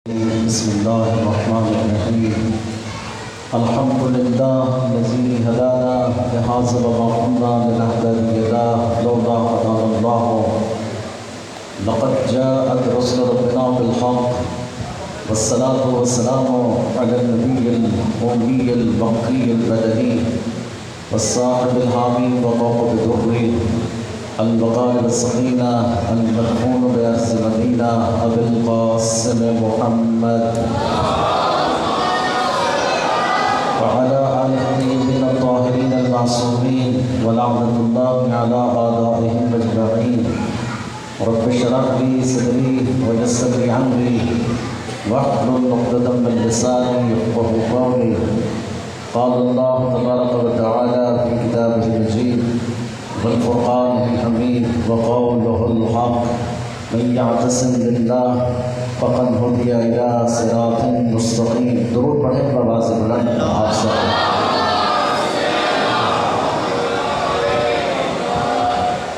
بسم الله الرحمن الرحيم الحمد لله الذي هدانا لهذا وما كنا لنهتدي لولا هدانا الله لقد جاءت رسل ربنا بالحق والصلاة والسلام على النبي الأمي البقي البدني والصاحب الحامي وقوق بدره البقاء السخينة المدفون بأرض المدينة أبي القاسم محمد وعلى آله الطيبين الطاهرين المعصومين ولعنة الله على أعدائهم أجمعين. رب اشرح لي صدري ويسر لي أمري واحلل عقدة من لساني يفقهوا قولي. قال الله تبارك وتعالى في كتابه المجيد والفرقان الحميد وقوله الحق من يعتصم بالله فقد هدي إلى صراط مستقيم. درود پڑھیں بآواز بلند آپ سب.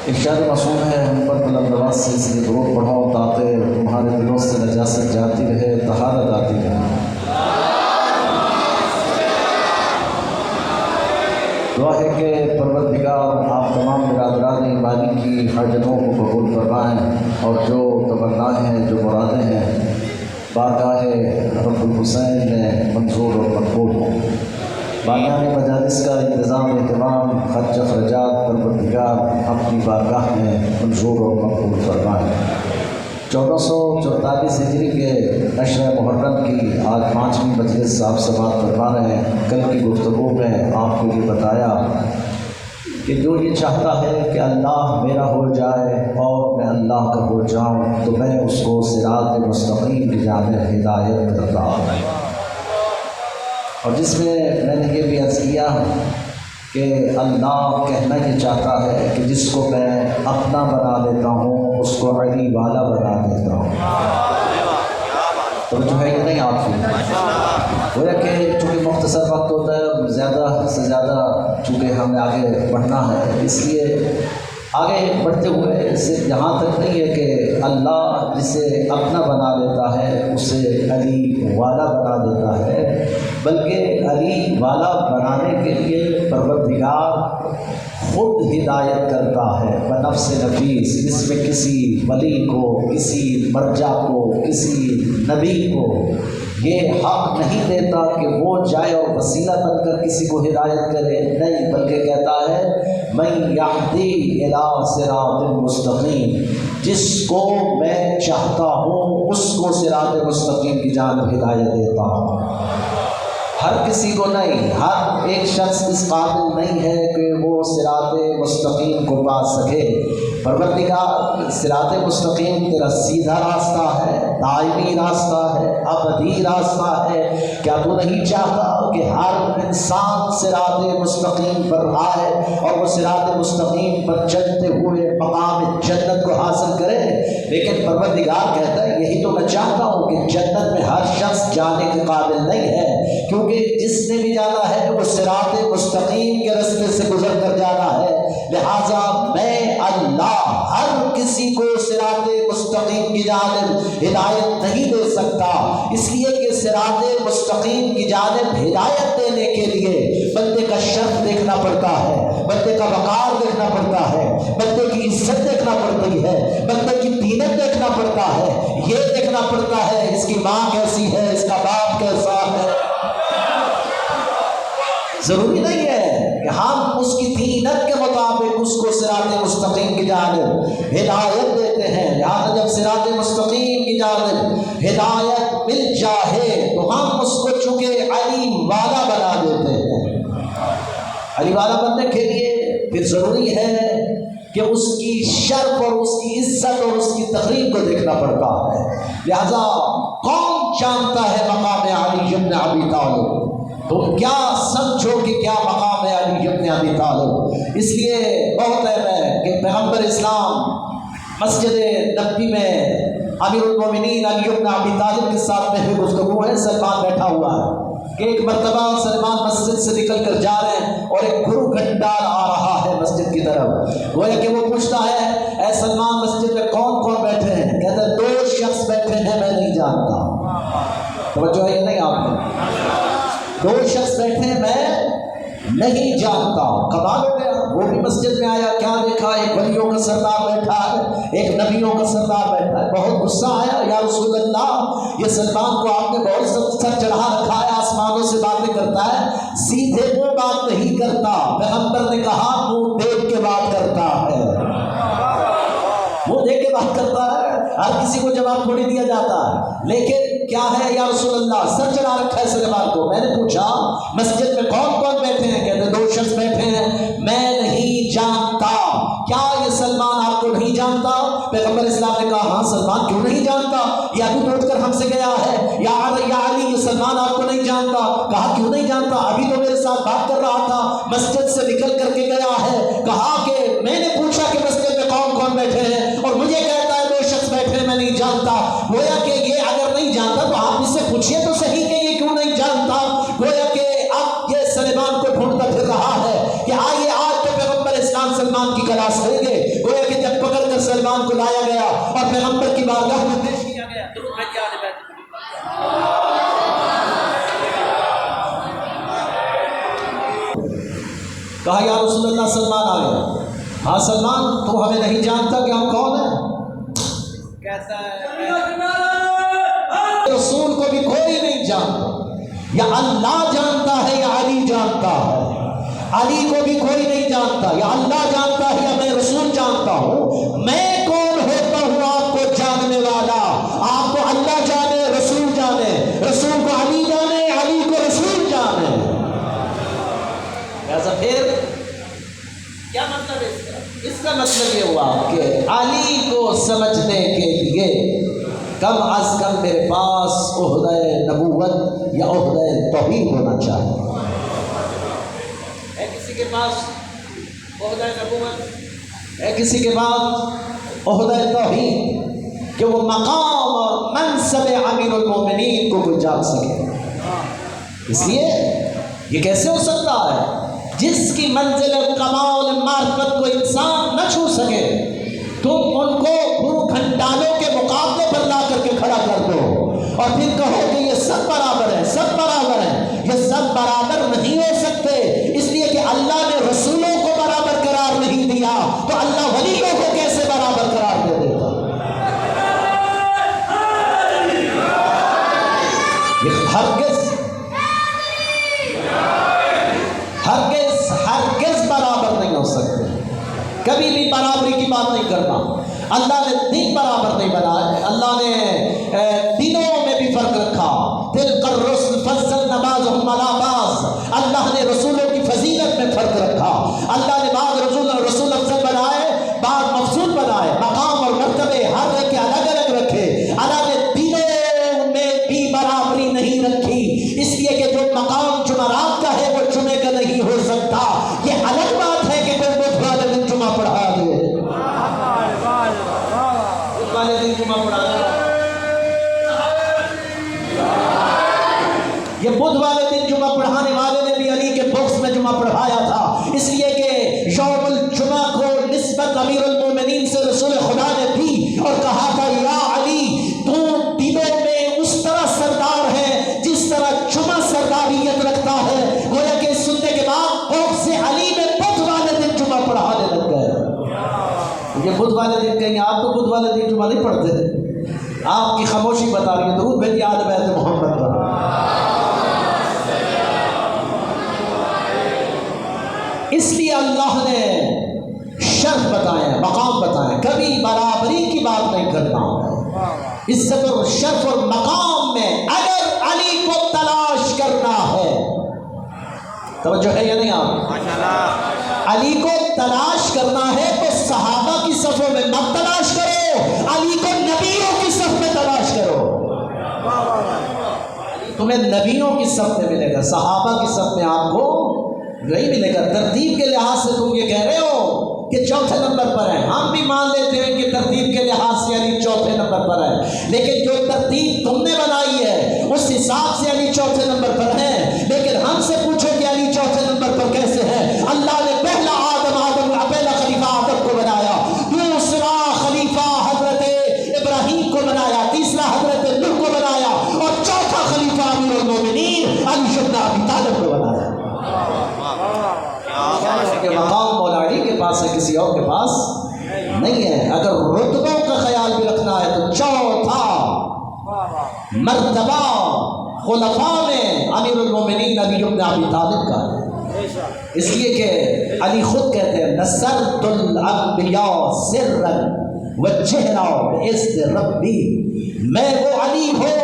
ارشاد معصوم ہے ہم پر بلند آواز سے اس لیے درود پڑھاؤ تاکہ تمہارے دلوں سے نجاست جاتی رہے، طہارت آتی رہے. دعا ہے کہ پروردگار آپ تمام برادران ایمانی کی حاجتوں کو قبول فرمائیں اور جو تمنائیں ہیں، جو مرادیں ہیں بارگاہ رب الحسین میں منظور اور مقبول ہوں. بانیان مجالس کا انتظام اہتمام خرچ اخراجات پروردگار اپنی بارگاہ میں منظور اور مقبول فرمائیں. 1444 ہجری کے عشرہ محرم کی آج 5ویں مجلس آپ سماعت فرما رہے ہیں. کل کی گفتگو میں آپ کو یہ بتایا کہ جو یہ چاہتا ہے کہ اللہ میرا ہو جائے اور میں اللہ کا ہو جاؤں تو میں اس کو صراط مستقیم کی جانب ہدایت کرتا ہوں. اور جس میں نے یہ بھی عرض کیا کہ اللہ کہنا یہ چاہتا ہے کہ جس کو میں اپنا بنا لیتا ہوں اس کو علی والا بنا دیتا ہوں. تو جو ہے یہ نہیں آپ کی گویا کہ چونکہ مختصر وقت ہوتا ہے، زیادہ سے زیادہ چونکہ ہمیں آگے بڑھنا ہے، اس لیے آگے بڑھتے ہوئے صرف یہاں تک نہیں ہے کہ اللہ جسے اپنا بنا لیتا ہے اسے علی والا بنا دیتا ہے، بلکہ علی والا بنانے کے لیے پروردگار خود ہدایت کرتا ہے بنفس نفیس. اس میں کسی ولی کو، کسی مرجع کو، کسی نبی کو یہ حق نہیں دیتا کہ وہ جائے اور وسیلہ بن کر کسی کو ہدایت کرے، نہیں، بلکہ کہتا ہے من یہدی الی صراط مستقیم، جس کو میں چاہتا ہوں اس کو صراط مستقیم کی جانب ہدایت دیتا ہوں. ہر کسی کو نہیں، ہر ایک شخص اس قابل نہیں ہے کہ وہ صراط مستقیم کو پا سکے. پروردگار صراط مستقیم تیرا سیدھا راستہ ہے، دائمی راستہ ہے، ابدی راستہ ہے. کیا تو نہیں چاہتا کہ ہر انسان صراط مستقیم پر آئے اور وہ صراط مستقیم پر چلتے ہوئے مقام جنت کو حاصل کرے؟ لیکن پروردگار کہتا ہے یہی تو میں چاہتا ہوں کہ جنت میں ہر شخص جانے کے قابل نہیں ہے، کیونکہ جس نے بھی جانا ہے وہ صراط مستقیم کے راستے سے گزر کر جانا ہے. لہٰذا میں اللہ ہر کسی کو صراط مستقیم کی جانب ہدایت نہیں دے سکتا، اس لیے کہ صراط مستقیم کی جانب ہدایت دینے کے لیے بندے کا شرف دیکھنا پڑتا ہے، بندے کا وقار دیکھنا پڑتا ہے، بندے کی عزت دیکھنا پڑتی ہے، بندے کی دینت دیکھنا پڑتا ہے، یہ دیکھنا پڑتا ہے اس کی ماں کیسی ہے، اس کا باپ کیسا ہے. ضروری نہیں ہے کہ ہم اس کی دینت کے مطابق اس کو صراط مستقیم کی جانب ہدایت دیتے ہیں. لہٰذا جب صراط مستقیم کی جانب ہدایت مل جائے تو ہم اس کو چونکہ علی والا بنا دیتے ہیں. علی والا بننے کے لیے پھر ضروری ہے کہ اس کی شرف اور اس کی عزت اور اس کی تقریب کو دیکھنا پڑتا ہے. لہذا کون جانتا ہے مقام علی ابن ابی طالب؟ تم کیا سمجھو کہ کیا مقام ہے علی ابن ابی طالب؟ اس لیے بہت ہے کہ پیغمبر اسلام مسجد نبوی میں امیر المومنین علی ابن ابی طالب کے ساتھ میں بھی گفتگو ہے. سلمان بیٹھا ہوا ہے کہ ایک مرتبہ سلمان مسجد سے نکل کر جا رہے ہیں اور ایک گھرو گھنٹال آ رہا ہے مسجد کی طرف. گویا کہ وہ پوچھتا ہے اے سلمان مسجد میں کون کون بیٹھے ہیں؟ کہتا ہے 2 شخص بیٹھے ہیں، میں نہیں جانتا. توجہ ہے نہیں آپ نے؟ دو شخص بیٹھے ہیں، میں نہیں جانتا. کمال ہو گیا. وہ بھی مسجد میں آیا، کیا دیکھا؟ ایک ولیوں کا سردار بیٹھا ہے، ایک نبیوں کا سردار بیٹھا ہے. بہت غصہ آیا، یا رسول اللہ، یہ سلمان کو آپ نے بہت سر چڑھا رکھا ہے، آسمانوں سے باتیں کرتا ہے، سیدھے وہ بات نہیں کرتا. پیغمبر نے کہا منہ دیکھ کے بات کرتا ہے، وہ دیکھ کے بات کرتا ہے. ہر کسی کو جواب تھوڑی دیا جاتا ہے. لیکن کیا ہے یا رسول اللہ، سر چڑھا رکھا ہے سلمان کو. میں نے پوچھا مسجد میں کون کون بیٹھے ہیں؟ کہتے دو شخص بیٹھے ہیں، میں نہیں جانتا. کیا یہ سلمان آپ کو نہیں جانتا؟ پیغمبر اسلام نے کہا ہاں سلمان کیوں نہیں جانتا، یہ ابھی تو اٹھ کر ہم سے گیا ہے. یا علی، یہ سلمان آپ کو نہیں جانتا. کہا کیوں نہیں جانتا؟ ابھی تو میرے ساتھ بات کر رہا تھا، مسجد سے نکل کر کے گیا ہے. کہا کہ میں نے پوچھا کہ مسجد میں کون کون بیٹھے ہیں اور مجھے کہتا ہے دو شخص بیٹھے ہیں، میں نہیں جانتا. گویا کہ یہ اگر نہیں جانتا تو آپ اس سے پوچھئے تو صحیح کہ یہ کیوں نہیں جانتا. گویا کہ اب یہ سلیمان کو ڈھونڈتا پھر رہا ہے کہ آئیے آج تو پیغمبر اسلام سلمان کی کلاس کریں گے. گویا کہ جب پکڑ کر سلمان کو لایا گیا اور پیغمبر کی بارگاہ میں پیش کیا گیا، درود بھیجیے آل بیت. کہا یا رسول اللہ سلمان آ گیا. ہاں سلمان، تو ہمیں نہیں جانتا کہ ہم کون ہیں؟ کہتا ہے رسول کو بھی کوئی نہیں جانتا، یا اللہ جانتا ہے یا علی جانتا ہے. علی کو بھی کوئی نہیں جانتا، یا اللہ جانتا ہے یا میں رسول جانتا ہوں. میں کون ہوتا ہوں آپ کو جاننے والا؟ آپ کو اللہ جانے، رسول جانے، رسول کو علی جانے، علی کو رسول جانے. ایسا پھر کیا مطلب ہے اس کا مطلب یہ ہوا کہ علی کو سمجھنے کے لیے کم از کم میرے پاس عہدہ نبوت یا عہدہ توحید ہونا چاہیے. ہے کسی کے پاس عہدہ نبوت؟ ہے کسی کے پاس عہدہ توحید کہ وہ مقام اور منصب امیر المومنین کو کوئی جان سکے؟ اس لیے یہ کیسے ہو سکتا ہے جس کی منزل کمال معرفت کو انسان نہ چھو سکے، تم ان کو گرو گھنٹالوں کے مقابلے پر لا کر کے کھڑا کر دو اور پھر کہو کہ یہ سب برابر ہے، سب برابر ہے. یہ سب برابر نہیں ہو سکتے، اس لیے کہ اللہ نے رسولوں کو برابر قرار نہیں دیا تو اللہ ولیوں کو کیسے برابر قرار دے دیتا؟ یہ ہرگز برابر نہیں ہو سکتے. کبھی بھی برابری کی بات نہیں کرنا. اللہ نے دن برابر نہیں بنائے، اللہ نے دنوں میں بھی فرق رکھا. تلک الرسل فضلنا بعضهم علی بعض. اللہ نے رسولوں کی فضیلت میں فرق رکھا. اللہ نے بعض رسول افضل بنائے، بعض مفضول بنائے. مقام اور مرتبے ہر ایک کے الگ الگ رکھے. اللہ نے دنوں میں بھی برابری نہیں رکھی، اس لیے کہ جو مقام جمعرات کا ہے وہ جمعے کا نہیں ہو سکتا. یہ الگ بات ہے کہ کوئی بدھ والے دن جمعہ پڑھا دے، بدھ والے دن جمعہ پڑھا دے. یہ بدھ والے دن جمعہ پڑھانے والے نے بھی علی کے بکس میں جمعہ پڑھایا تھا، اس لیے کہ یوم الجمعہ کو نسبت امیر المومنین سے رسول خدا نے دی اور کہا تھا یا علی تو دلوں میں اس طرح سردار ہے جس طرح جمعہ سرداریت رکھتا ہے. گویا کہ سننے کے بعد بکس سے علی میں بدھ والے دن جمعہ پڑھانے لگ گئے. یہ بدھ والے دن کہیں آپ تو بدھ والے دن جمعہ نہیں پڑھتے تھے، آپ کی خاموشی بتا رہی ہے. درود بھیجیے آل بیت محمد پر. اس لیے اللہ نے شرف بتایا، مقام بتایا. کبھی برابری کی بات نہیں کرنا. عزت اور شرف اور مقام میں اگر علی کو تلاش کرنا ہے، توجہ ہے یا نہیں آپ؟ علی کو تلاش کرنا ہے تو صحابہ کی صفوں میں مت تلاش کرو، علی کو نبیوں کی صف میں تلاش کرو. تمہیں نبیوں کی صف میں ملے گا، صحابہ کی صف میں آپ کو نہیں ملے گا. ترتیب کے لحاظ سے تم یہ کہہ رہے ہو کہ چوتھے نمبر پر ہے، ہم بھی مان لیتے ہیں کہ ترتیب کے لحاظ سے علی چوتھے نمبر پر ہے، لیکن جو ترتیب تم نے بنائی ہے اس حساب سے علی چوتھے نمبر پر ہے. لیکن ہم سے پوچھو کہ علی چوتھے نمبر پر کیسے ہے؟ اللہ نے پہلا پہلا خلیفہ آدم کو بنایا، دوسرا خلیفہ حضرت ابراہیم کو بنایا، تیسرا حضرت نوح کو بنایا اور چوتھا خلیفہ علی ابن ابی طالب کو بنایا کہ مقام مولا علی کے پاس ہے، کسی اور کے پاس نہیں ہے۔ اگر رتبوں کا خیال بھی رکھنا ہے تو چوتھا مرتبہ خلفاء میں امیر المومنین علی ابن ابی طالب کا ہے، اس لیے کہ علی خود کہتے ہیں نصرت الانبیاء سرا وجہرا باذن ربی، میں وہ علی ہوں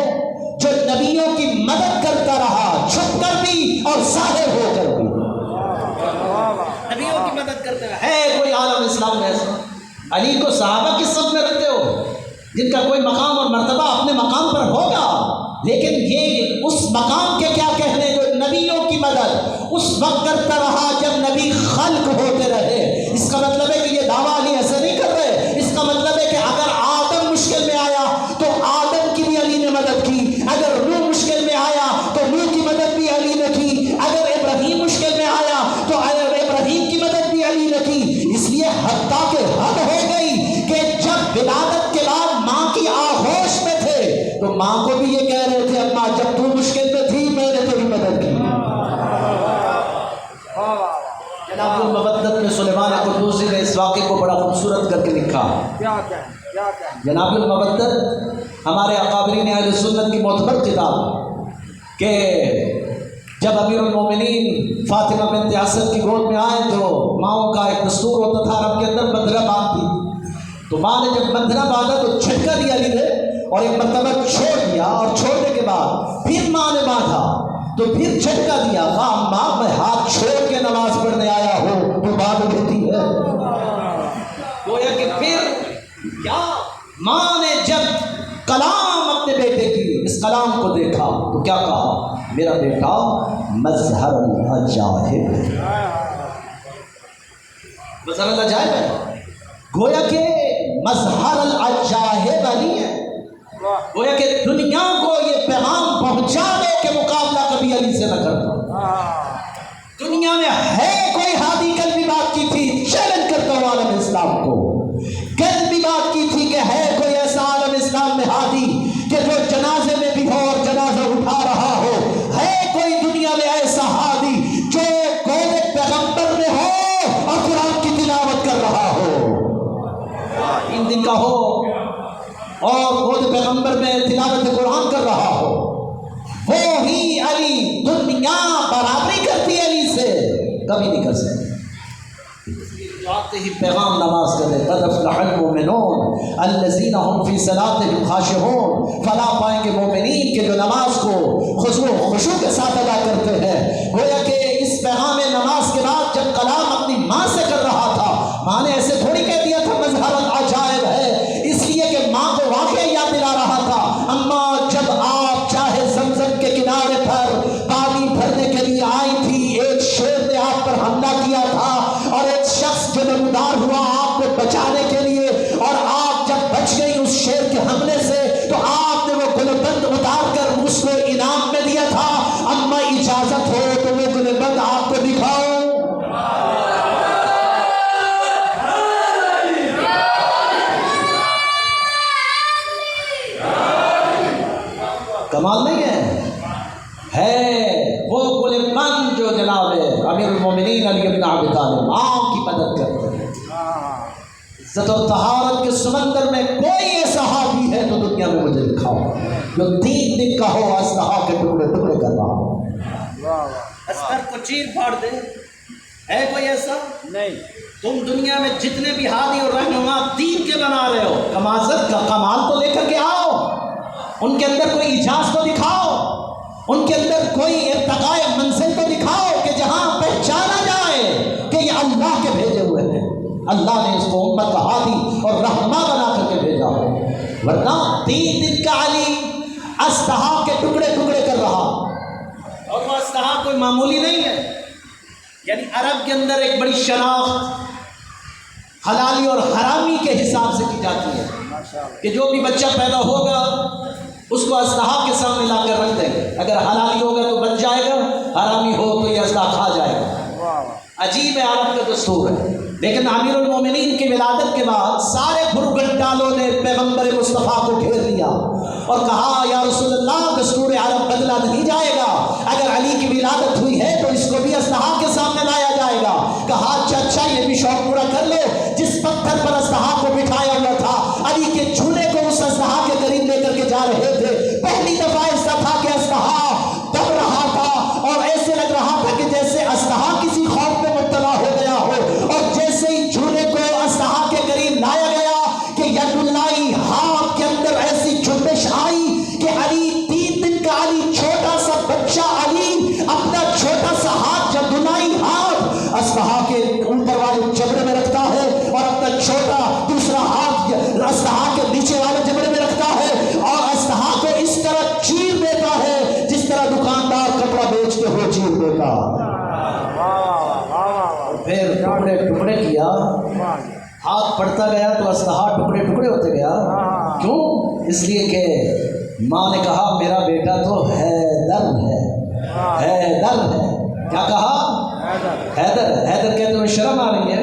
جو نبیوں کی مدد کرتا رہا، چھپ کر بھی اور ظاہر ہو کر بھی نبیوں کی مدد کرتے رہا۔ ہے کوئی عالم اسلام میں ایسا؟ علی کو صحابہ کس صف میں رکھتے ہو جن کا کوئی مقام اور مرتبہ اپنے مقام پر ہوگا، لیکن یہ اس مقام کے کیا کہنے جو نبیوں کی مدد اس وقت کرتا رہا جب نبی خلق ہوتے رہے۔ اس کا مطلب ہے کہ یہ دعویٰ علی ایسا نہیں کر رہے، اس کا مطلب ہے کہ اگر آدم مشکل میں آیا تو آدم کی بھی علی نے مدد کی، اگر نوح مشکل میں آیا تو نوح کی مدد بھی علی نے کی، اگر ابراہیم مشکل میں آیا تو ابراہیم کی مدد بھی علی نے کی۔ اس لیے حتیٰ کہ حد ہو گئی کہ جب ولادت کے بعد ماں کی آغوش میں تھے تو ماں کو بھی یہ کہہ رہے تھے اماں جب تو مشکل میں تھی میں نے تیری مدد کی۔ جناب المبدت میں سلیمان قدوسی نے اس واقعے کو بڑا خوبصورت کر کے لکھا۔ جناب المبدت ہمارے اکابرین اہل سنت کی معتبر کتاب کہ جب امیر المومنین فاطمہ بنت اسد کی گود میں آئے تو ماؤں کا ایک دستور ہوتا تھا عرب کے اندر بندھنا باندھتی، تو ماں نے جب بندھنا باندھا تو جھٹکا دیا علی نے اور ایک مرتبہ چھوڑ دیا، اور چھوڑنے کے بعد پھر ماں نے باندھا تو پھر جھٹکا دیا، کہا ماں میں ہاتھ چھوڑ کے نماز پڑھنے آیا ہوں تو باندھ دیتی ہے۔ گویا کہ پھر کیا ماں نے جب کلام اپنے بیٹے کی اس کلام کو دیکھا تو کیا کہا، میرا بیٹا مظہر العجائب ہے، مظہر العجائب ہے۔ گویا کہ مظہر العجائب علی ہے، گویا کہ دنیا کو یہ پیغام پہنچانے کے مقابلہ کبھی علی سے نہ کرتا۔ دنیا میں ہے کوئی ہادی، کل بھی بات کی تھی، چیلنج کرتا ہوں عالم اسلام کو، کل بھی بات کی تھی کہ ہے کوئی ایسا عالم اسلام میں ہادی کہ جو جنازے میں بھی ہو اور جنازہ اٹھا رہا ہو، ہے کوئی دنیا میں ایسا ہادی جو گود پیغمبر میں ہو اور قرآن کی تلاوت کر رہا ہو، ان دن کا ہو اور گود پیغمبر میں تلاوت قرآن کر رہا ہو، وہی علی، دنیا برابری کرتی ہے علی سے، کبھی نہیں کر سکتی۔ آتے ہی پیغام نماز کرے، قد افلح المؤمنون الذین هم فی صلاتهم خاشعون، فلاح پائیں گے مومنین کے جو نماز کو خضوع و خشوع کے ساتھ ادا کرتے ہیں۔ گویا کہ اس پیغام نماز کے بعد جب کلام اپنی ماں سے کر رہا تھا، ماں نے ایسے تھوڑی کہہ دیا تھا مظہر العجائب ہے، اس لیے کہ ماں کو واقعہ یاد دلا رہا تھا، اماں جب آپ چاہے زمزم کے کنارے پر پانی بھرنے کے لیے آئی تھی، ایک شیر نے آپ پر حملہ کیا تھا اور ایک شخص جو نمودار ہوا آپ کو بچانے کے لیے، اور آپ جب بچ گئی اس شیر کے حملے سے تو آپ نے وہ گلبند اتار کر اس کو انعام میں دیا تھا، اما اجازت ہو تو وہ گلبند آپ کو دکھاؤ۔ کمال نہیں ہے وہ گلبند جو جناب امیر المومنین علی ابن ابی طالب عام کی مدد کرتے ہیں۔ عزت و طہارت کے سمندر میں کوئی ایسا ہادی ہے تو دنیا میں مجھے دکھاؤ جو 3 دن کا ہو اسلحہ کے ٹکڑے ٹکڑے کر رہا ہو، استر کو چیر پھاڑ دے، ہے کوئی ایسا؟ نہیں۔ تم دنیا میں جتنے بھی ہادی اور رہنما دین کے بنا رہے ہو، کمازت کا کمال تو لے کر کے آؤ، ان کے اندر کوئی اعجاز تو دکھاؤ، ان کے اندر کوئی ارتقاء منزل تو دکھاؤ کہ جہاں پہچانا جائے کہ یہ اللہ کے بھیجے ہوئے ہیں، اللہ نے اس کو امت کا ہادی اور رہنما بنا کر کے بھیجا ہو، ورنہ 3 دن کا علی اسلحہ کے ٹکڑے ٹکڑے کر رہا، اور وہ اسلحہ کوئی معمولی نہیں ہے، یعنی عرب کے اندر ایک بڑی شناخت حلالی اور حرامی کے حساب سے کی جاتی ہے کہ جو بھی بچہ پیدا ہوگا اس کو اسلحہ کے سامنے لا کر رکھ دیں گے، اگر حلالی ہوگا تو بچ جائے گا، حرامی ہو تو یہ اسلحہ کھا جائے گا۔ عجیب ہے عرب کا دستور ہے، لیکن امیر المومنین کی ولادت کے بعد سارے بھرگٹالوں نے پیغمبر مصطفیٰ کو گھیر لیا اور کہا یا رسول اللہ دستور عرب بدلا نہیں جائے گا، اگر علی ولادت ہوئی ہے تو اس کو بھی اصطحا کے سامنے لایا جائے گا. کہا اچھا یہ بھی شوق پورا کر لو. جس پتھر پر اصطحا کو بٹھایا ہوا تھا علی کے جھولے کو اس اصطحا کے قریب لے کر کے جا رہے تھے. پہلی دفعہ ایسا تھا کہ اصطحا دب رہا تھا اور ایسے لگ رہا تھا کہ جیسے اصطحا کسی خوف میں مبتلا ہو گیا ہو. اور جیسے ہی جھولے کو اصطحا کے قریب لایا گیا کہ ید اللہ ہاتھ کے اندر ایسی جنبش آئی کہ علی 3 دن کا علی چھوٹا سا بچہ علی اپنا چھوٹا سا ہاتھ جدلائی ہاتھ اصطحا کے اوپر والے جبڑے میں رکھتا ہے اور اپنا چھوٹا دوسرا ہاتھ اصطحا کے نیچے والے جبڑے میں رکھتا ہے اور اصطحا کو اس طرح چیر دیتا ہے جس طرح دکاندار کپڑا بیچتے ہوئے چیر دیتا. پھر ٹکڑے ٹکڑے کیا. ہاتھ پڑتا گیا تو اصطحا ٹکڑے ٹکڑے ہوتے گیا. کیوں؟ اس لیے کہ ماں نے کہا میرا بیٹا تو حیدر ہے. حیدر ہے. کیا کہا؟ حیدر. حیدر کہتے ہوئے شرم آ رہی ہے.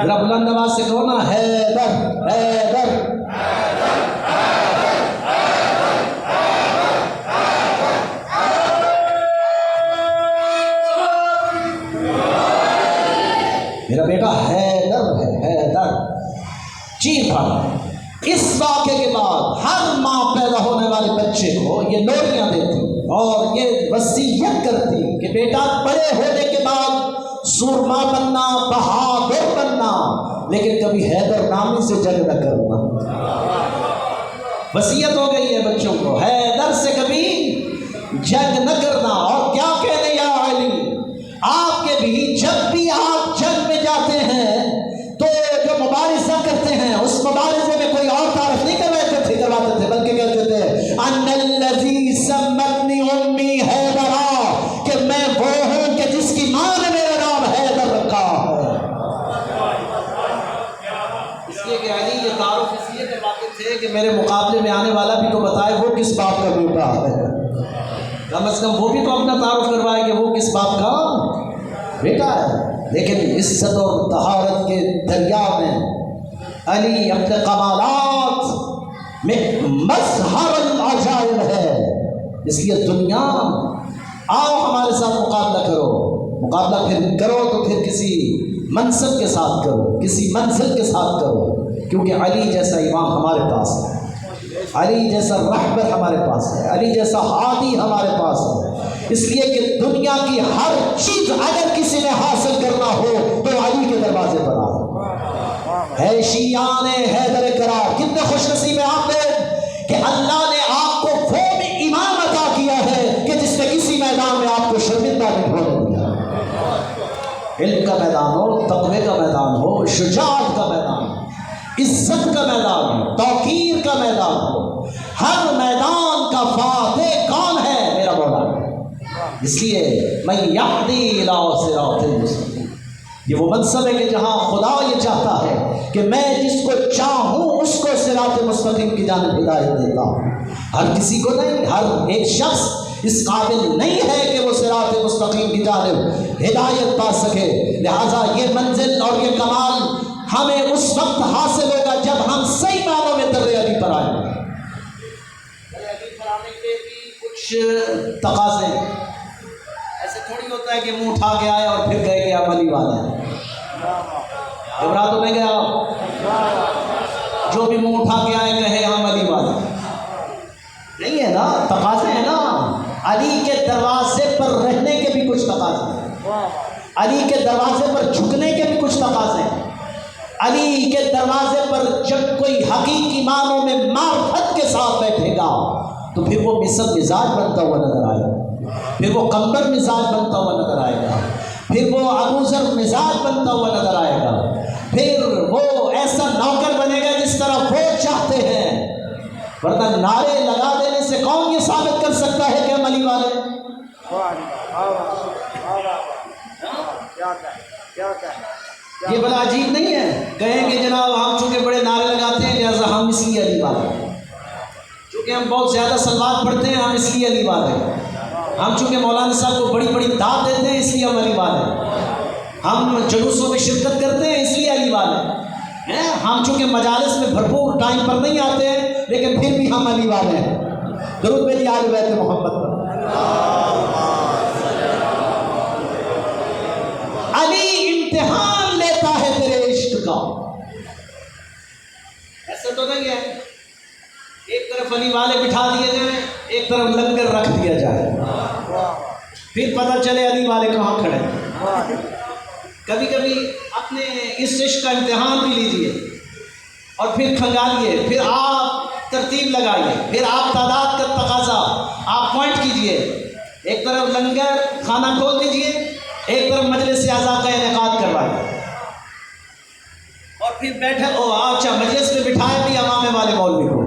ذرا بلند آواز سے کہو نا حیدر. حیدر. میرا بیٹا حیدر ہے. حیدر. چیر پڑا. اس واقعے کے بعد ہر ماں پیدا ہونے والے بچے کو یہ لوریاں دیتی اور یہ وصیت کرتی کہ بیٹا بڑے ہونے کے بعد سورما بننا، بہادر بننا، لیکن کبھی حیدر نامی سے جنگ نہ کرنا. وصیت ہو گئی ہے بچوں کو حیدر سے کبھی جنگ نہ کرنا. اور کیا کہنے یا علی، آپ کے بھی جب بھی آپ جنگ میں جاتے ہیں تو جو مبارزہ کرتے ہیں اس مبارزے میں کوئی اور تعارف نہیں کرواتے تھے بلکہ کہتے تھے ان الذی سمتنی امی حیدرا، کہ میں وہ ہوں کہ جس کی ماں نے میرا نام حیدر رکھا ہے. اس لیے کہ علی یہ تعارف اس لیے کرواتے تھے کہ میرے مقابلے میں آنے والا بھی تو بتائے وہ کس باپ کا بیٹا ہے. کم از کم وہ بھی تو اپنا تعارف کروائے کہ وہ کس باپ کا بیٹا ہے. لیکن عزت اور طہارت کے دریا میں علی اپنے کمالات میں مظہر العجائب ہے. اس لیے دنیا آؤ ہمارے ساتھ مقابلہ کرو. مقابلہ پھر کرو تو پھر کسی منصب کے ساتھ کرو، کسی منزل کے ساتھ کرو، کیونکہ علی جیسا امام ہمارے پاس ہے، علی جیسا رہبر ہمارے پاس ہے، علی جیسا ہادی ہمارے پاس ہے. اس لیے کہ دنیا کی ہر چیز اگر کسی نے حاصل کرنا ہو تو علی کے دروازے پر آئے. ہے شیعان حیدر قرار. کتنے خوش نصیب ہیں آپ نے کہ اللہ نے آپ کو وہ بھی امام عطا کیا ہے کہ جس نے کسی میدان میں آپ کو شرمندہ نہیں ہونے دیا. علم کا میدان ہو، تقوی کا میدان ہو، شجاعت کا میدان ہو، عزت کا میدان ہو، توقیر کا میدان ہو، ہر میدان کا فاتح کون ہے؟ میرا مولا. اس لیے میں یہدی الی صراط مستقیم، یہ وہ منصب ہے کہ جہاں خدا یہ چاہتا ہے کہ میں جس کو چاہوں اس کو صراط مستقیم کی جانب ہدایت دیتا ہوں. ہر کسی کو نہیں، ہر ایک شخص اس قابل نہیں ہے کہ وہ صراط مستقیم کی جانب ہدایت پا سکے. لہٰذا یہ منزل اور یہ کمال ہمیں اس وقت حاصل ہوگا جب ہم صحیح معنوں میں در علی پر آئیں گے. علی پر آنے کے بھی کچھ تقاضے، ایسے تھوڑی ہوتا ہے کہ منہ اٹھا کے آئے اور پھر گئے کہ آپ علی والے ہیں. گھبرا تو نہیں گیا؟ جو بھی منہ اٹھا کے آئے کہے ہم علی والے نہیں ہے نا. تقاضے ہیں نا. علی کے دروازے پر رہنے کے بھی کچھ تقاضے ہیں، علی کے دروازے پر جھکنے کے بھی کچھ تقاضے ہیں. علی کے دروازے پر جب کوئی حقیقی معنوں میں معرفت کے ساتھ بیٹھے گا تو پھر وہ مصب مزاج بنتا ہوا نظر آئے گا، پھر وہ قمبر مزاج بنتا ہوا نظر آئے گا، پھر وہ ابوذر مزاج بنتا ہوا نظر آئے گا، پھر وہ ایسا نوکر بنے گا جس طرح وہ چاہتے ہیں. ورنہ نعرے لگا دینے سے کون یہ ثابت کر سکتا ہے کہ ہم علی والے؟ یہ بڑا عجیب نہیں ہے؟ کہیں گے جناب ہم چونکہ بڑے نعرے لگاتے ہیں لہٰذا ہم اس لیے علی والے ہیں، چونکہ ہم بہت زیادہ سلوات پڑھتے ہیں ہم اس لیے علی والے ہیں، ہم چونکہ مولانا صاحب کو بڑی بڑی داد دیتے ہیں اس لیے ہم علی والے ہیں، ہم جلوسوں میں شرکت کرتے ہیں اس لیے علی والے ہیں، ہم چونکہ مجالس میں بھرپور ٹائم پر نہیں آتے ہیں لیکن پھر بھی ہم علی والے ہیں. درود میری آل بیت محمد پر. علی والے بٹھا دیے جائیں، ایک طرف لنگر رکھ دیا جائے، پھر پتہ چلے علی والے کہاں کھڑے ہیں۔ کبھی کبھی اپنے اس عشق کا امتحان بھی لیجئے اور پھر کھنگالیے، پھر آپ ترتیب لگائیے، پھر آپ تعداد کا تقاضا آپ پوائنٹ کیجئے، ایک طرف لنگر کھانا کھول دیجئے، ایک طرف مجلس اعضاء کا انعقاد کروائیے، اور پھر بیٹھے اچھا مجلس میں بٹھائے بھی امام والے مولوی کو،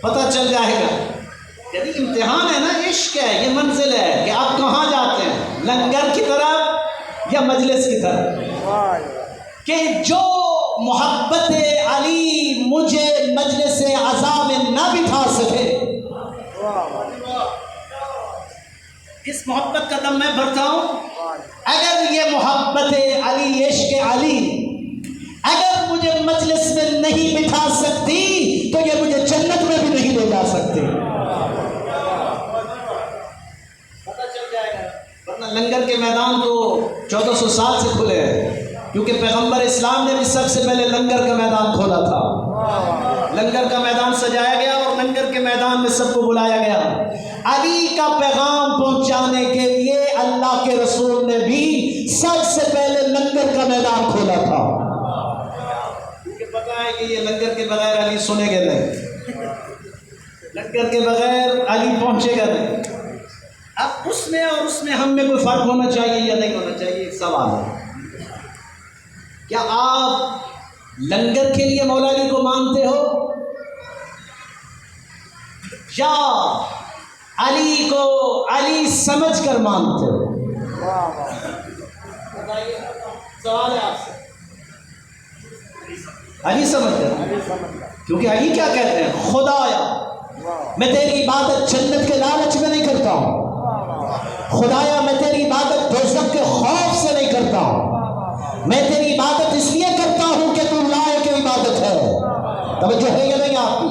پتہ چل جائے گا۔ یعنی امتحان ہے نا، عشق ہے، یہ منزل ہے کہ آپ کہاں جاتے ہیں، لنگر کی طرف یا مجلس کی طرف، کہ جو محبت علی مجھے مجلس اعضاء میں نہ بٹھا سکے، اس محبت کا دم میں بھرتا ہوں۔ اگر یہ محبت علی، عشق علی اگر مجھے مجلس میں نہیں بٹھا سکتی تو یہ مجھے جنت میں بھی نہیں لے جا سکتی۔ پتہ چل جائے گا، ورنہ لنگر کے میدان تو 1400 سال سے کھلے ہیں، کیونکہ پیغمبر اسلام نے بھی سب سے پہلے لنگر کا میدان کھولا تھا۔ لنگر کا میدان سجایا گیا اور لنگر کے میدان میں سب کو بلایا گیا۔ علی کا پیغام پہنچانے کے لیے اللہ کے رسول نے بھی سب سے پہلے لنگر کا میدان کھولا تھا، کیونکہ پتہ ہے کہ یہ لنگر کے بغیر علی سنے گا نہیں، لنگر کے بغیر علی پہنچے گا نہیں۔ اب اس میں اور اس میں ہم میں کوئی فرق ہونا چاہیے یا نہیں ہونا چاہیے، ایک سوال ہے، کیا آپ لنگر کے لیے مولا علی کو مانتے ہو یا علی کو علی سمجھ کر مانتے ہو؟ سوال ہے آپ سے، علی سمجھ کر، کیونکہ علی کیا کہتے ہیں، خدایا میں تیری عبادت جنت کے لالچ میں نہیں کرتا ہوں، خدایا میں تیری عبادت دوزخ کے خوف سے نہیں کرتا ہوں، میں تیری عبادت اس لیے کرتا ہوں کہ تو لائق عبادت ہے۔ توجہ ہے یا نہیں آپ کی؟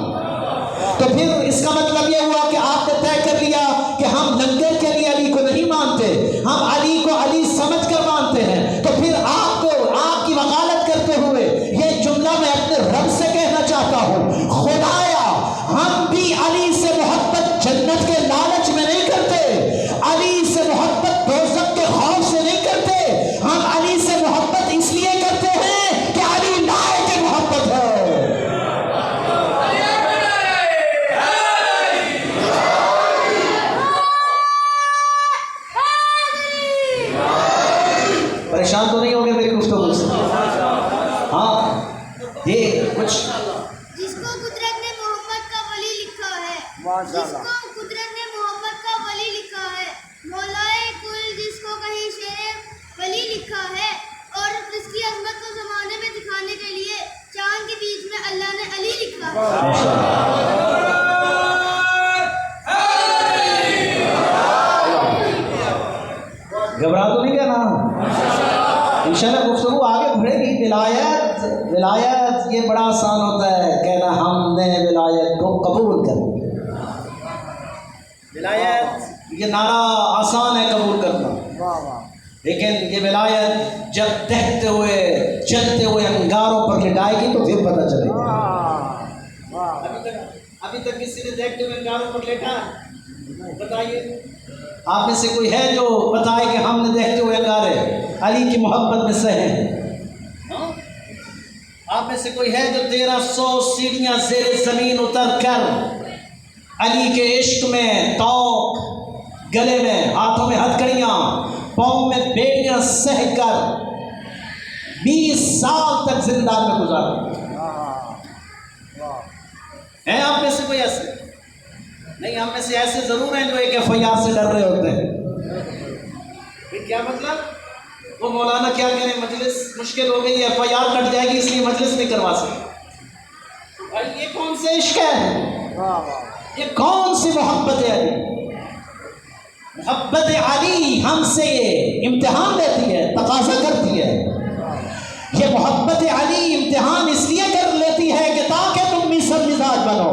تو پھر اس کا مطلب یہ ہوا کہ آپ نے طے کر لیا کہ ہم لنگر کے لیے علی کو نہیں مانتے، ہم علی کو علی سمجھ کر مانتے ہیں۔ تو پھر آپ کو آپ کی وکالت کرتے ہوئے یہ جملہ میں اپنے رب سے کہنا چاہتا ہوں، خدایا ہم بھی علی سے محبت جنت کے لالچ میں نہیں کرتے، علی سے محبت دوزخ کے خوف سے نہیں کرتے، ہم علی سے محبت اس لیے کرتے ہیں کہ علی لائق محبت ہے۔ پریشان تو نہیں ہوگے میری گفتگو سے؟ ہاں یہ کچھ جس کو قدرت نے محبت کا ولی لکھا ہے، جس کو قدرت نے محبت کا ولی لکھا ہے، مولائے کل جس کو کہیں شیر ولی لکھا ہے، اور اس کی عظمت کو زمانے میں دکھانے کے لیے چاند کے بیچ میں اللہ نے علی لکھا ہے۔ گھبرا تو نہیں گیا نا؟ انشاءاللہ گفتگو آگے بڑھے گی۔ ولایت یہ بڑا آسان ہوتا ہے کہنا ہم نے ولایت کو قبول کر لیا، ولایت یہ نعرہ آسان ہے قبول کرنا، لیکن یہ ولایت جب دہتے ہوئے جلتے ہوئے انگاروں پر لٹائے گی تو پھر پتہ چلے گا۔ ابھی تک کسی نے دیکھتے ہوئے انگاروں پر لیٹا بتائیے؟ آپ میں سے کوئی ہے جو بتائے کہ ہم نے دیکھتے ہوئے انگارے علی کی محبت میں سہے؟ آپ میں سے کوئی ہے جو 1300 سیڑھیاں زیر زمین اتر کر علی کے عشق میں توق، گلے میں ہاتھوں میں ہتھکڑیاں، پاؤں میں بیڑیاں سہ کر 20 سال تک زندان میں گزارے ہیں؟ آپ میں سے کوئی ایسے نہیں؟ ہم میں سے ایسے ضرور ہیں جو ایک FIR سے ڈر رہے ہوتے ہیں۔ کیا مطلب؟ وہ مولانا کیا کہہ رہے ہیں، مجلس مشکل ہو گئی، FIR کٹ جائے گی اس لیے مجلس نہیں کروا سکتے۔ بھائی یہ کون سے عشق ہے؟ یہ کون سی محبت ہے علی؟ محبت علی ہم سے یہ امتحان لیتی ہے، تقاضا کرتی ہے۔ یہ محبت علی امتحان اس لیے کر لیتی ہے کہ تاکہ تم میسر مزاج بنو،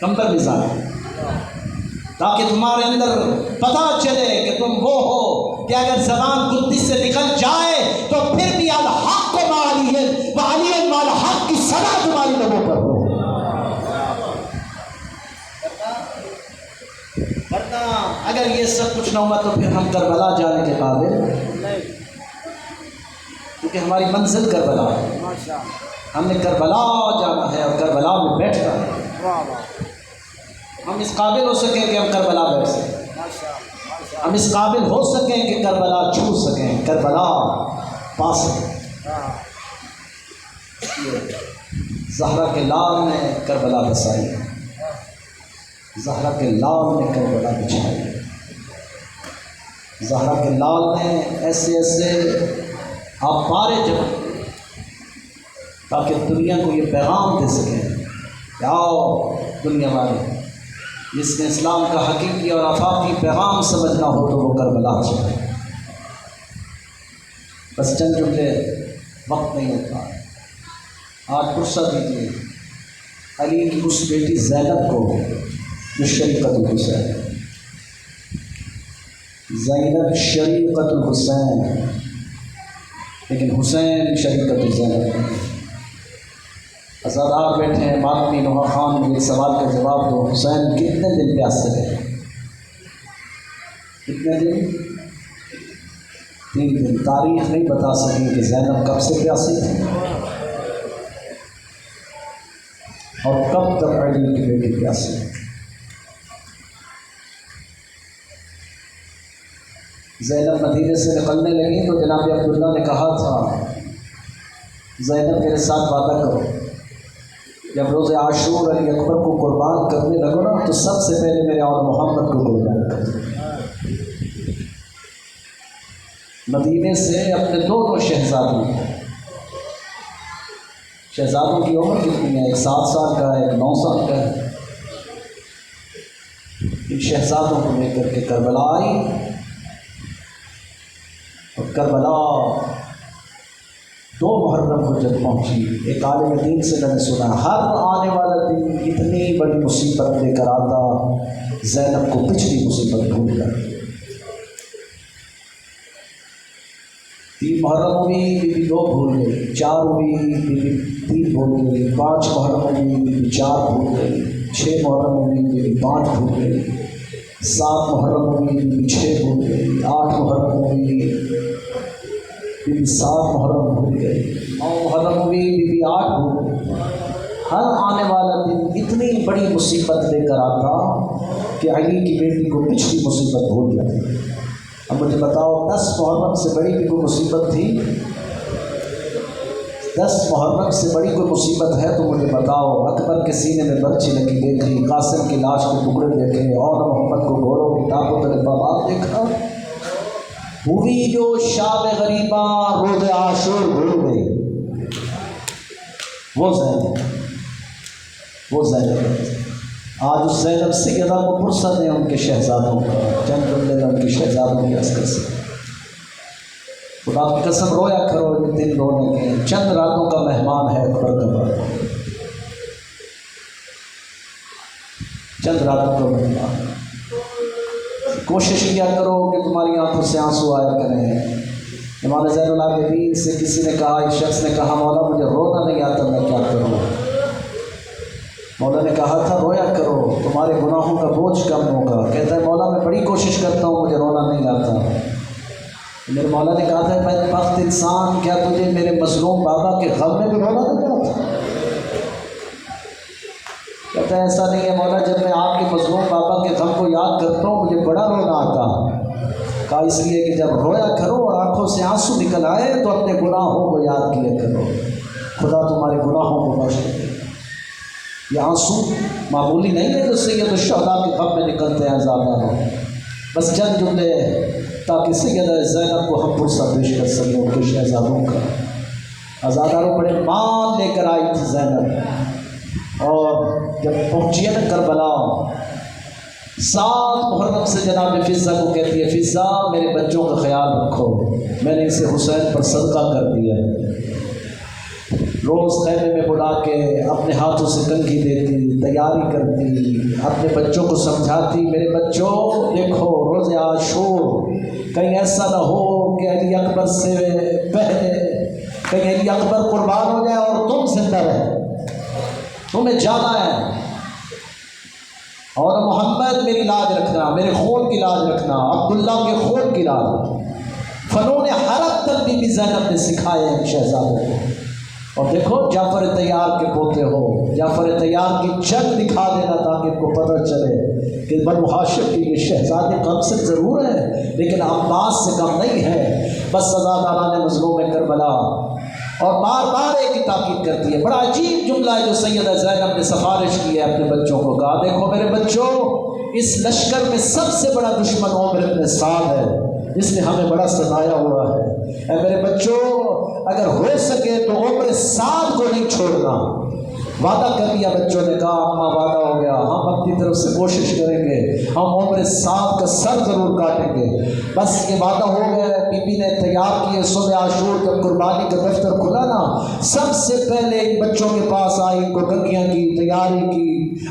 کمتر مزاج، تاکہ تمہارے اندر پتہ چلے کہ تم وہ ہو کہ اگر زبان گدی سے نکل جائے تو پھر بھی الحق کو معلی ہے وعلی الحق کی صدا تمہاری لبوں پر ہو۔ اگر یہ سب کچھ نہ ہوا تو پھر ہم کربلا جانے کے قابل، کیونکہ ہماری منزل کربلا ہے، ہم نے کربلا جانا ہے اور کربلا میں بیٹھنا ہے۔ ہم اس قابل ہو سکیں کہ ہم کربلا بیٹھ سکیں، ہم اس قابل ہو سکیں کہ کربلا چھو سکیں، کربلا پا سکیں۔ زہرا کے لال نے کربلا بسائی، زہرا کے لال نے کربلا بچھائی، زہرا کے لال نے ایسے ایسے آپ پارے جمع تاکہ دنیا کو یہ پیغام دے سکیں کہ آؤ دنیا والے، جس نے اسلام کا حقیقی اور آفاقی پیغام سمجھنا ہو تو وہ کربلا چلے۔ بس چند جملے، وقت نہیں ہوتا، آج فرصت دیجیے علی کی اس بیٹی زینب کو جو شریقۃ الحسین، زینب شریقۃ الحسین، لیکن حسین شریقۃ الزینب نہیں۔ ازادار بیٹھے ہیں، ماتمی نوحہ خان کے سوال کا جواب دو، حسین کتنے دن پیاسے رہے؟ کتنے دن؟ 3 دن۔ تاریخ نہیں بتا سکی کہ زینب کب سے پیاسی تھی اور کب تک علی کی بیٹی پیاسی۔ زینب مدینے سے نکلنے لگی تو جناب عبداللہ نے کہا تھا زینب میرے ساتھ وعدہ کرو، جب روز عاشور علی اکبر کو قربان کرنے لگو نا تو سب سے پہلے میرے اور محمد کو قربان کرو۔ مدینے سے اپنے دونوں شہزادوں کی عمر کتنی ہے؟ ایک 7 سال کا ہے، ایک 9 سال کا ہے۔ ان شہزادوں کو لے کر کے کربلا آئی، اور کربلا 2 محرم کو جب پہنچی، ایک عالم دین سے میں نے سنا ہر آنے والا دن اتنی بڑی مصیبت لے کر آتا، زینب کو پچھلی مصیبت بھول کر 3 محرم ہوئی، بی 2 بھول گئی، 4 ہوئی، بی 3 بھول گئی، 5 محرم ہوئی، بی 4 بھول گئی، 6 محرم ہوئی، بی 5 بھول گئی، 7 محرم ہوئی، بی 6 بھول گئی، 8 محرم ہوئی، بی 7 محرم بھول گئی، 9 محرم ہوئی، بی 8 بھول گئی۔ ہر آنے والا دن اتنی بڑی مصیبت لے کر آتا کہ علی کی بیٹی کو پچھلی مصیبت بھول جاتی۔ اب مجھے بتاؤ 10 محرم سے بڑی بھی کوئی مصیبت تھی؟ 10 محرم سے بڑی کوئی مصیبت ہے تو مجھے بتاؤ۔ اکبر کے سینے میں برچھی لگی دیکھی، قاسم کی لاش کے ٹکڑے دیکھے، اور محمد کو گھوڑوں کی ٹانگوں تلے بابا دیکھا، ہوئی جو شاب غریباں روز عاشور بھول گئی۔ وہ زینب آج اس زینب سیدہ کو فرصت ہے ان کے شہزادوں کا، چند جملے ان کی شہزادوں کی عسکر سے۔ خدا کی قسم رویا کرو، یہ دن رونے کے، چند راتوں کا مہمان ہے اکبر کا بات، چند راتوں کا مہمان۔ کوشش کیا کرو کہ تمہاری آنکھوں سے آنسو آیا کریں۔ امام زین العابدین سے کسی نے کہا، ایک شخص نے کہا مولا مجھے رونا نہیں آتا، میں کیا کروں؟ مولا نے کہا تھا رویا کرو، تمہارے گناہوں کا بوجھ کم ہوگا۔ کہتا ہے مولا میں بڑی کوشش کرتا ہوں، مجھے رونا نہیں آتا۔ میرے مولا نے کہا تھا بدبخت انسان، کیا تجھے میرے مظلوم بابا کے غم میں بھی رونا نہیں آتا؟ کہتا ہے ایسا نہیں ہے مولا، جب میں آپ کے مظلوم بابا کے غم کو یاد کرتا ہوں مجھے بڑا رونا آتا۔ کہا اس لیے کہ جب رویا کرو اور آنکھوں سے آنسو نکل آئے تو اپنے گناہوں کو یاد کیا کرو، خدا تمہارے گناہوں کو بخش دے۔ یہ آنسو معمولی نہیں ہے جو سید الشہداء کے غم میں نکلتے ہیں زیادہ۔ بس چند جملے تاکہ سیدہ زینب کو ہم فرصت پیش کر سکیں ان کے شہزادوں کا۔ آزاداروں بڑے مان لے کر آئی تھی زینب، اور جب پہنچی ہے نا کربلا، 7 محرم سے جناب فضہ کو کہتی ہے فضہ میرے بچوں کا خیال رکھو، میں نے اسے حسین پر صدقہ کر دیا ہے۔ روز خیمے میں بلا کے اپنے ہاتھوں سے کنگھی دیتی، تیاری کرتی، اپنے بچوں کو سمجھاتی میرے بچوں دیکھو روز عاشور کہیں ایسا نہ ہو کہ علی اکبر سے پہلے کہیں علی اکبر قربان ہو جائے اور تم زندہ رہے، تمہیں جانا ہے۔ اور محمد میری لاج رکھنا، میرے خون کی لاج رکھنا، عبداللہ کے خون کی لاج رکھنا۔ فنون حرب تک بی بی زینب نے سکھائے ہیں شہزادوں کو۔ اور دیکھو جعفر طیار کے پوتے ہو، جعفر طیار کی جنگ دکھا دینا تاکہ ان کو پتہ چلے کہ بنو ہاشم کے یہ شہزادے کم سے ضرور ہیں لیکن عباس سے کم نہیں ہے۔ بس سزاداران مظلوم کربلا اور بار بار ایک ہی تاکید کرتی ہے۔ بڑا عجیب جملہ ہے جو سیدہ زینب نے سفارش کی ہے اپنے بچوں کو، کہا دیکھو میرے بچوں، اس لشکر میں سب سے بڑا دشمن عمر ابن سعد ہے جس نے ہمیں بڑا ستایا ہوا ہے۔ اے میرے بچوں، اگر ہو سکے تو عمر سعد کو نہیں چھوڑنا۔ وعدہ کر لیا بچوں نے، کہا اماں وعدہ ہو گیا، ہم اپنی طرف سے کوشش کریں گے، ہم عمر سعد کا سر ضرور کاٹیں گے۔ بس یہ وعدہ ہو گیا۔ بی بی نے تیار کیے، صبح عاشور جب قربانی کا دفتر کھلا نا، سب سے پہلے ان بچوں کے پاس آئی، ان کو گنگیاں کی، تیاری کی۔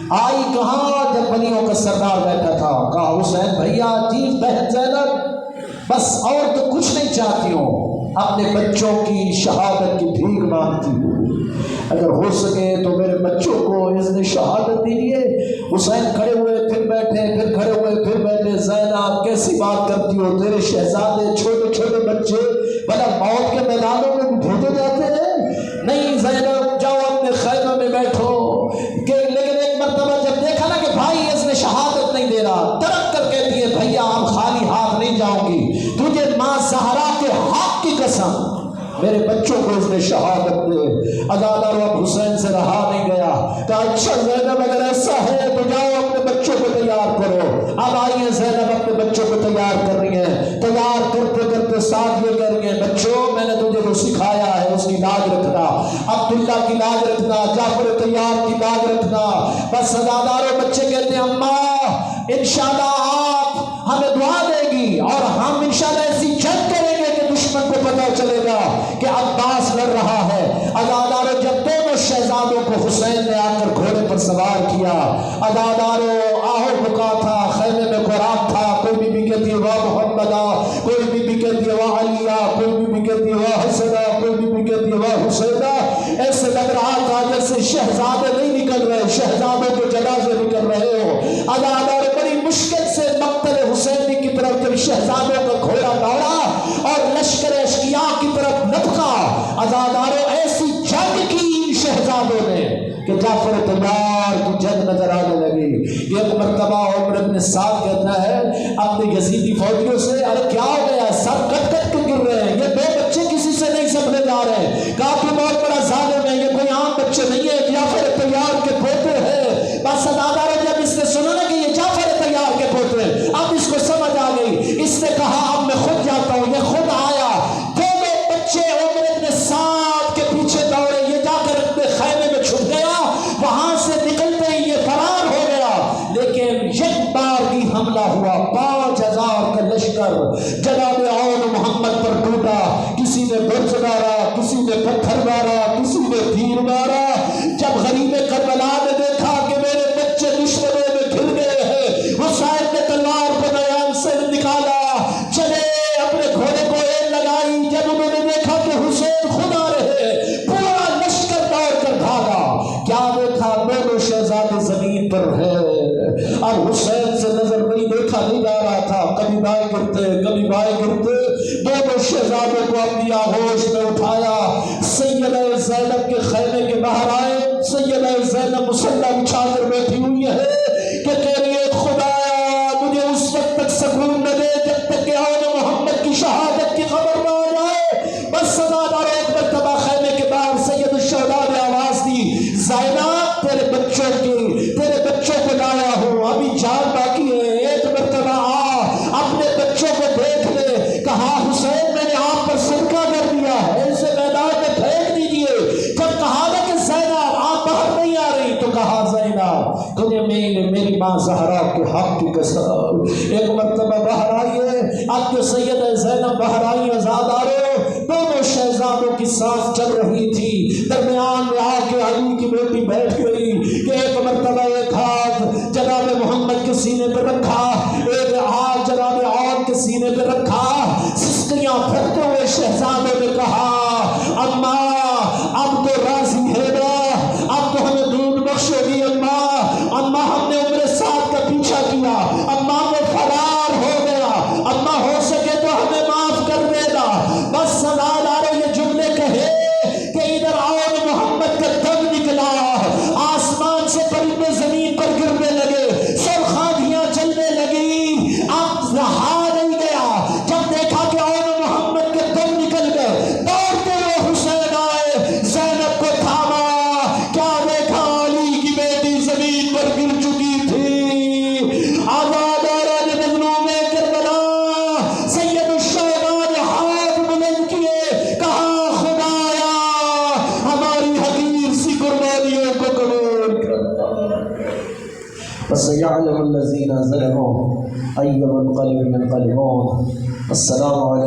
آئی کہاں؟ جب بنیوں کا سردار بیٹھا تھا، کہا حسین بھیا، جی بہن زینب، بس اور تو کچھ نہیں چاہتی ہوں، اپنے بچوں کی شہادت کی بھیک مانگتی ہوں، اگر ہو سکے تو میرے بچوں کو اذن شہادت دیجیے۔ حسین کھڑے ہوئے پھر بیٹھے، پھر کھڑے ہوئے پھر بیٹھے۔ زینب کیسی بات کرتی ہو، تیرے شہزادے چھوٹے چھوٹے بچے بھلا موت کے میدانوں میں بھی بھیجے جاتے ہیں؟ نہیں زینب، جاؤ اپنے خیمے میں بیٹھو۔ لیکن ایک مرتبہ جب دیکھا نا کہ بھائی اذن شہادت نہیں دے رہا، تڑپ کر کہتی ہے بھیا ہم خالی ہاتھ نہیں جاؤں گی، تجھے ماں زہرا کے حق کی قسم میرے بچوں کو اس نے شہادت دے۔ عزادار اب حسین سے رہا نہیں گیا، کہا اچھا زینب اگر ایسا ہے تو جاؤ اپنے بچوں کو تیار کرو۔ اب آئیے زینب اپنے بچوں کو تیار کر رہی ہیں، تیار کرتے کرتے ساتھ یہ کہہ رہی ہیں بچوں میں نے تجھے جو سکھایا ہے اس کی لاج رکھنا، عبداللہ کی لاج رکھنا، جعفر طیار کی لاج رکھنا۔ بس عزاداروں بچے کہتے ہیں اماں انشاءاللہ آپ ہمیں دعا دے گی اور ہم انشاءاللہ ایسی جنگ کریں گے کہ دشمن کو پتہ چلے گا کہ عباس لڑ رہا ہے۔ عزاداروں جب دونوں شہزادوں کو حسین نے آ کر گھوڑے پر سوار کیا، عزاداروں آہو بکا تھا، خیمے میں خوراک تھا، کوئی بی بی کہتی ہے واہ محمدہ، کوئی بی بی کہتی ہے واہ علیہ، کوئی بی بی کہتی ہے واہ حسنہ، کوئی بی بی کہتی ہے واہ حسینہ۔ ایسے لگ رہا تھا جیسے شہزادے نہیں نکل رہے، شہزادوں کے جنازے نکل رہے ہو۔ عزاداروں بڑی مشکل سے مقتل حسینی کی طرف جب شہزادوں کا گھوڑا دوڑا اور لشکر اشقیاء کی طرف لپکا، عزاداروں ایسی جنگ کی ان شہزادوں نے کہ جعفر طیار کی جنگ نظر آنے لگی۔ ایک مرتبہ عمر ابن سعد کہتا ہے اپنے یزیدی فوجیوں سے، ارے کیا ہو گیا، سب کٹ کٹ کے گر رہے ہیں، یہ دو بچے کسی سے نہیں سنبھلے جا رہے۔ کہا کہ بہت بڑا ظالم ہے، یہ کوئی عام بچے نہیں ہے، جعفر طیار کے پوتے ہیں۔ بس عزاداروں جب اس نے سنا نا کہ یہ جعفر طیار کے پوتے ہیں، اب اس کو سمجھ آ گئی، اس نے کہا اب میں خود جاتا ہوں۔ یہ خود آیا، دونوں بچے عمر ابن سعد کے پیچھے دوڑے، یہ جا کر اپنے خیمے میں چھپ گیا، وہاں سے نکلتے ہی یہ فرار ہو گیا۔ لیکن ایک بار بھی حملہ ہوا، 5000 کا لشکر جناب عون محمد پر ٹوٹا، کسی نے برج مارا، کسی نے پتھر مارا، کسی نے تیر مارا۔ جب غریب کربلا نے دیکھا کہ میرے بچے دشمنوں میں گھر گئے ہیں، حسین نے تلوار کو میدان سے نکالا، چلے اپنے گھوڑے کو ایل لگائی۔ جب انہوں نے دیکھا کہ حسین خود آ رہے ہیں، پورا لشکر دوڑ کر بھاگا۔ کیا دیکھا؟ دونوں شہزادے زمین پر ہے۔ اب حسین سے نظر نہیں دیکھا نہیں جا رہا تھا، کبھی دائیں گرتے کبھی بائیں گرتے، دونوں شہزادوں کو اپنی آغوش میں اٹھایا، سیدہ زینب کے خیمے کے باہر آئے۔ سیدہ زینب مصلی بچھا کر بیٹھی ہوئی ہے کہ کہہ رہی ہے خدایا مجھے اس وقت تک سکون نہ دے جب تک کہ عون محمد کی شہادت کی خبر نہ آ جائے۔ بس سزادار ایک مرتبہ خیمے کے باہر سید الشہداء نے آواز دی، زینب تیرے بچوں کو لایا ہوں، ابھی جان باقی ہے، ایک مرتبہ آ اپنے بچوں کو دیکھ لے۔ کہا حسین میں نے آپ پر صدقہ کر دیا ہے، اسے میدان میں پھینک دیجئے۔ جب کہا نا کہ زینب آپ باہر نہیں آ رہی تو کہا زینب تجھے میری ماں زہرا کے حق کی قسم۔ ایک مرتبہ باہر آئیے، اب جو سیدہ زینب باہر آئی، عزاداروں دونوں شہزادوں کی سانس چل رہی تھی، درمیان میں آ کے علی کی بیٹی بیٹھ گئی کہ ایک مرتبہ ایک ہاتھ جناب محمد کے سینے پہ رکھا، ایک ہاتھ جناب عون کے سینے پہ رکھا، سسکیاں پھٹتے ہوئے شہزادوں نے کہا اماں اب تو راضی ہے نا، اب تو ہمیں دودھ بخشے گی اماں، ہم نے عمر سعد کا ينقلبون أيما انقلب ينقلبون. السلام على